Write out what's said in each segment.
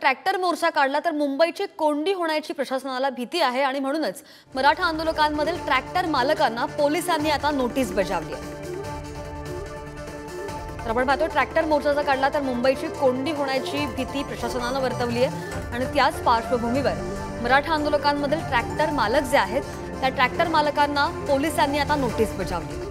Tractor मोर्चा काढला तर मुंबईची कोंडी होण्याची प्रशासनाला भीती आहे आणि म्हणूनच मराठा आंदोलकांमधील ट्रॅक्टर मालकांना पोलिसांनी आता नोटीस बजावली आहे। तर आपण पाहतो ट्रॅक्टर मोर्चा काढला तर मुंबईची कोंडी होण्याची भीती प्रशासनाने वर्तवली आहे आणि त्याच पार्श्वभूमीवर मराठा आंदोलकांमधील ट्रॅक्टर मालक जे आहेत त्या ट्रॅक्टर मालकांना पोलिसांनी आता नोटीस बजावली।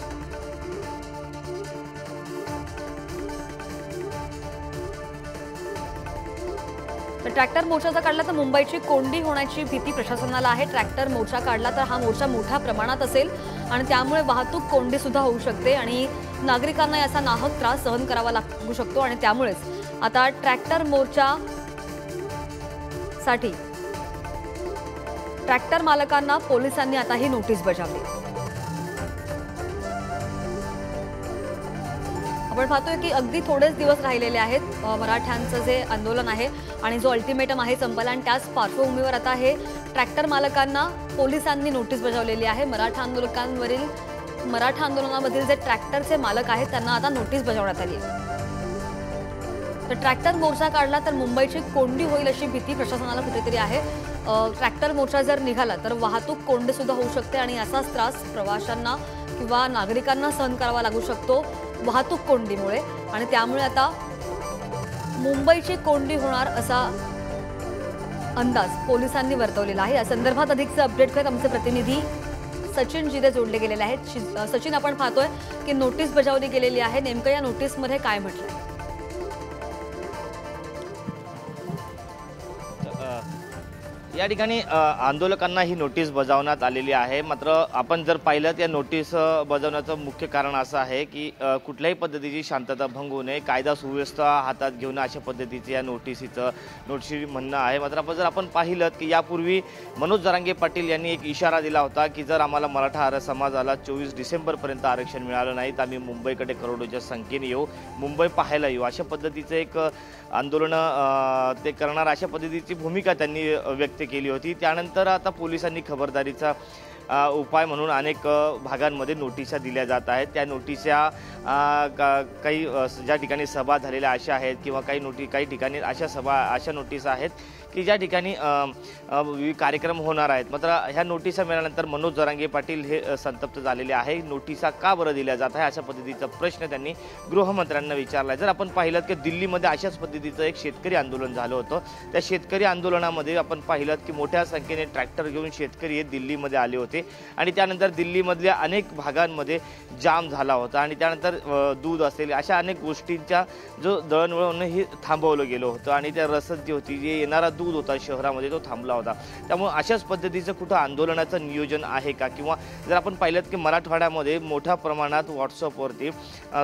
तर ट्रॅक्टर मोर्चा काढला तर मुंबईची कोंडी होण्याची भीती प्रशासनाला आहे। ट्रॅक्टर मोर्चा काढला तर हा मोर्चा मोठ्या प्रमाणात असेल आणि त्यामुळे वाहतूक कोंडी सुद्धा होऊ शकते आणि नागरिकांना याचा नाहक त्रास सहन करावा लागू शकतो आणि त्यामुळेच आता ट्रॅक्टर मोर्चा साठी ट्रॅक्टर मालकांना पोलिसांनी आता ही नोटीस बजावली। आपण पाहतोय की अगदी थोडेच दिवस राहिलेले आहेत मराठ्यांचं जे आंदोलन आहे आणि जो अल्टिमेटम आहे संपला आणि त्याच पार्श्वभूमीवर आता हे ट्रॅक्टर मालकांना पोलिसांनी नोटीस बजावलेली आहे। मराठा आंदोलनामधील जे ट्रॅक्टरचे मालक आहेत त्यांना आता नोटीस बजावण्यात आली आहे। तर ट्रॅक्टर मोर्चा काढला तर मुंबईची कोंडी होईल अशी भीती प्रशासनाला कुठेतरी आहे। ट्रॅक्टर मोर्चा जर निघाला तर वाहतूक कोंडी सुद्धा होऊ शकते आणि याचाच त्रास प्रवाशांना किंवा नागरिकांना सहन करावा लागू शकतो वाहतूक कोंडीमुळे आणि त्यामुळे आता मुंबईची कोंडी होणार असा अंदाज पोलिसांनी वर्तवलेला आहे। या संदर्भात अधिकचे अपडेट करत आमचे प्रतिनिधी सचिन जिदे जोडले गेलेले आहेत। सचिन, आपण पाहतोय की नोटीस बजावली गेलेली आहे, नेमकं या नोटीसमध्ये काय म्हटलंय? या ठिकाणी आंदोलकांना ही नोटीस बजावण्यात आलेली आहे। मात्र आपण जर पाहिलं या नोटीस बजावण्याचं मुख्य कारण असं आहे की कुठल्याही पद्धतीची शांतता भंग होऊ नये, कायदा सुव्यवस्था हातात घेऊन अशा पद्धतीचं या नोटीस म्हणणं आहे। मात्र जर आपण पाहिलं की यापूर्वी मनोज जरांगे पाटील यांनी एक इशारा दिला होता की जर आम्हाला मराठा समाजाला 24 डिसेंबरपर्यंत आरक्षण मिळालं नाही तर आम्ही मुंबईकडे करोडोच्या संख्येने येऊ, मुंबई पाहायला येऊ, अशा पद्धतीचं एक आंदोलन ते करणार अशा पद्धतीची भूमिका त्यांनी व्यक्त केली होती। त्यानंतर आता पोलिसांनी खबरदारीचा उपाय म्हणून अनेक भागांमध्ये नोटिसा दिल्या जात आहेत। त्या नोटिसा काही ज्या ठिकाणी सभा झालेल्या अशा आहेत किंवा काही ठिकाणी अशा नोटिसा आहेत की ज्या ठिकाणी कार्यक्रम होणार आहेत। मात्र ह्या नोटिसा मिळाल्यानंतर मनोज जरांगे पाटील हे संतप्त झालेले आहे। नोटिसा का बरं दिल्या जात आहे अशा पद्धतीचा प्रश्न त्यांनी गृहमंत्र्यांना विचारला। जर आपण पाहिलं की दिल्लीमध्ये अशाच पद्धतीचं एक शेतकरी आंदोलन झालं होतं, त्या शेतकरी आंदोलनामध्ये आपण पाहिलं की मोठ्या संख्येने ट्रॅक्टर घेऊन शेतकरी हे दिल्लीमध्ये आले होते आणि त्यानंतर दिल्लीमधल्या अनेक भागांमध्ये जाम झाला होता आणि त्यानंतर दूध असेल अशा अनेक गोष्टींच्या जो दळणवळण हे थांबवलं गेलं होतं आणि त्या रसद जी होती जे येणारा दूध होता शहरामध्ये तो थांबला होता। त्यामुळे अशाच पद्धतीचं कुठं आंदोलनाचं नियोजन आहे का? किंवा जर आपण पाहिलं की मराठवाड्यामध्ये मोठ्या प्रमाणात व्हॉट्सअपवरती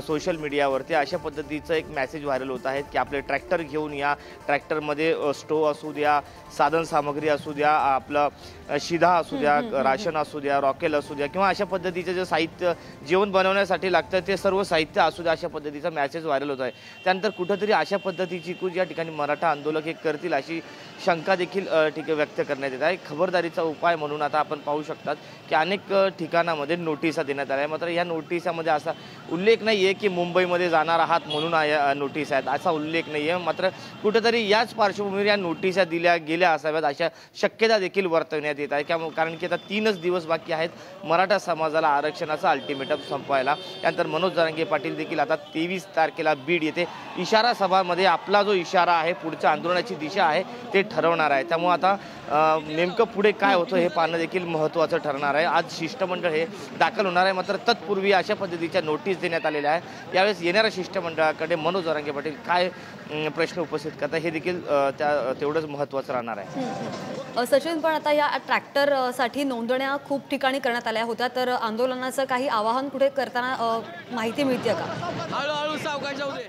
सोशल मीडियावरती अशा पद्धतीचं एक मेसेज व्हायरल होत आहे की आपले ट्रॅक्टर घेऊन या, ट्रॅक्टरमध्ये स्टोव असू द्या, साधन सामग्री असू द्या, आपलं शिधा असू द्या, राशन असू द्या, रॉकेल असू द्या किंवा अशा पद्धतीचं जे साहित्य जेवण बनवण्यासाठी लागतं ते सर्व साहित्य असू द्या, अशा पद्धतीचा मेसेज व्हायरल होत आहे। त्यानंतर कुठंतरी अशा पद्धतीची कूच या ठिकाणी मराठा आंदोलक हे करतील अशी शंका देखील व्यक्त करण्यात येत आहे। खबरदारीचा उपाय म्हणून आता आपण पाहू शकतात की अनेक ठिकाणामध्ये नोटिसा देण्यात आल्या। मात्र या नोटिसामध्ये असा उल्लेख नाही आहे की मुंबईमध्ये जाणार आहात म्हणून या नोटीस आहेत, असा उल्लेख नाही आहे। मात्र कुठेतरी याच पार्श्वभूमीवर या नोटिसा दिल्या गेल्या असाव्यात अशा शक्यता देखील वर्तवण्यात येत आहे। कारण की आता 3च दिवस बाकी आहेत मराठा समाजाला आरक्षणाचा अल्टिमेटम संपवायला। त्यानंतर मनोज जरांगे पाटील देखील आता 23 तारखेला बीड येथे इशारा सभामध्ये आपला जो इशारा आहे, पुढच्या आंदोलनाची दिशा आहे ते ठरवणार आहे। त्यामुळे आता नेमकं पुढे काय होतं हे पाहणं देखील महत्त्वाचं ठरणार आहे। आज शिष्टमंडळ हे दाखल होणार आहे, मात्र तत्पूर्वी अशा पद्धतीच्या नोटीस देण्यात आलेल्या आहे। यावेळेस येणाऱ्या शिष्टमंडळाकडे मनोज जरांगे पाटील काय प्रश्न उपस्थित करतात हे देखील तेवढंच महत्त्वाचं राहणार आहे। सचिन, पण आता या ट्रॅक्टरसाठी नोंदण्या खूप ठिकाणी करण्यात आल्या होत्या, तर आंदोलनाचं काही आवाहन कुठे करताना माहिती मिळते का? हळूहळू सावकाश जाऊ दे।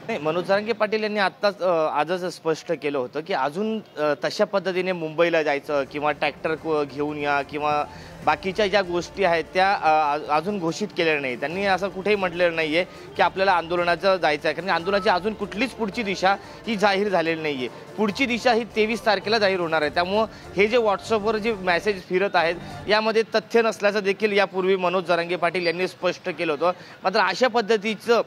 नाही, मनोज जरांगे पाटील यांनी आजच स्पष्ट केलं होतं की अजून तशा पद्धतीने मुंबईला जायचं किंवा ट्रॅक्टर घेऊन या किंवा बाकीच्या ज्या गोष्टी आहेत त्या अजून घोषित केलेल्या नाही. त्यांनी असं कुठेही म्हटलेलं नाही आहे की आपल्याला आंदोलनाचं जायचं आहे, कारण आंदोलनाची अजून कुठलीच पुढची दिशा ही जाहीर झालेली नाही आहे. पुढची दिशा ही 23 तारखेला जाहीर होणार आहे. त्यामुळं हे जे व्हॉट्सअपवर जे मेसेज फिरत आहेत यामध्ये तथ्य नसल्याचं देखील यापूर्वी मनोज जरांगे पाटील यांनी स्पष्ट केलं होतं. मात्र अशा पद्धतीचं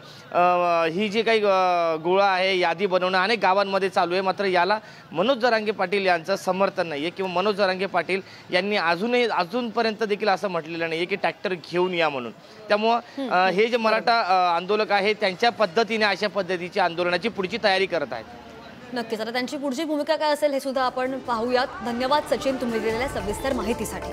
ही जी काही गोळा आहे, यादी बनवणं अनेक गावांमध्ये चालू आहे. मात्र याला मनोज जरांगे पाटील यांचं समर्थन नाही आहे किंवा मनोज जरांगे पाटील यांनी अजूनपर्यंत देखील असं म्हटलेलं नाही आहे की ट्रॅक्टर घेऊन या म्हणून. त्यामुळं हे जे मराठा आंदोलक आहे त्यांच्या पद्धतीने अशा पद्धतीची आंदोलनाची पुढची तयारी करत आहेत. नक्कीच. आता त्यांची पुढची भूमिका काय असेल हे सुद्धा आपण पाहूयात. धन्यवाद सचिन, तुम्ही दिलेल्या सविस्तर माहितीसाठी.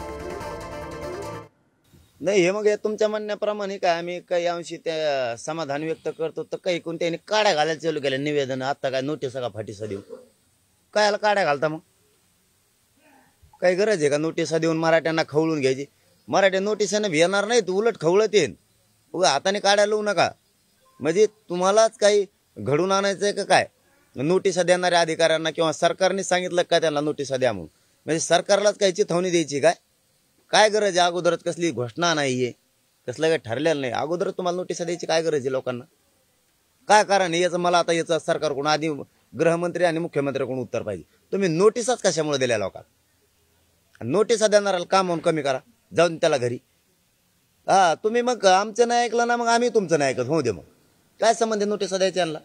नाही, हे मग हे तुमच्या म्हणण्याप्रमाणे काय आम्ही काही अंशी त्या समाधान व्यक्त करतो, तर काही कोणत्याने काड्या घालायला चालू केल्या निवेदन. आता काय नोटीस का फाटीसा देऊ, कायला काड्या घालता मग? काही गरज आहे का नोटिसा देऊन मराठ्यांना खवळून घ्यायची? मराठ्या नोटिसाने भेटणार नाहीत, उलट खवळत येईन. उगा हाताने काड्या लावू नका. म्हणजे तुम्हालाच काही घडून आणायचं आहे का काय? नोटिसा देणाऱ्या अधिकाऱ्यांना किंवा सरकारने सांगितलं का त्यांना नोटिसा द्या म्हणून? म्हणजे सरकारलाच काही चिथावणी द्यायची काय? काय गरज आहे? अगोदरच कसली घोषणा नाहीये, कसलं काही ठरलेलं नाही, अगोदरच तुम्हाला नोटिसा द्यायची काय गरज आहे लोकांना? काय कारण आहे याचं? मला आता याचं सरकारकडून आधी गृहमंत्री आणि मुख्यमंत्र्याकडून उत्तर पाहिजे. तुम्ही नोटिसाच कशामुळे दिल्या लोकांना? नोटिसा देणाऱ्याला काम म्हणून कमी करा, जाऊन त्याला घरी. तुम्ही मग आमचं नाही ऐकलं ना, मग आम्ही तुमचं नाही ऐकत होऊ दे. मग काय संबंध नोटिसा द्यायच्या यांना?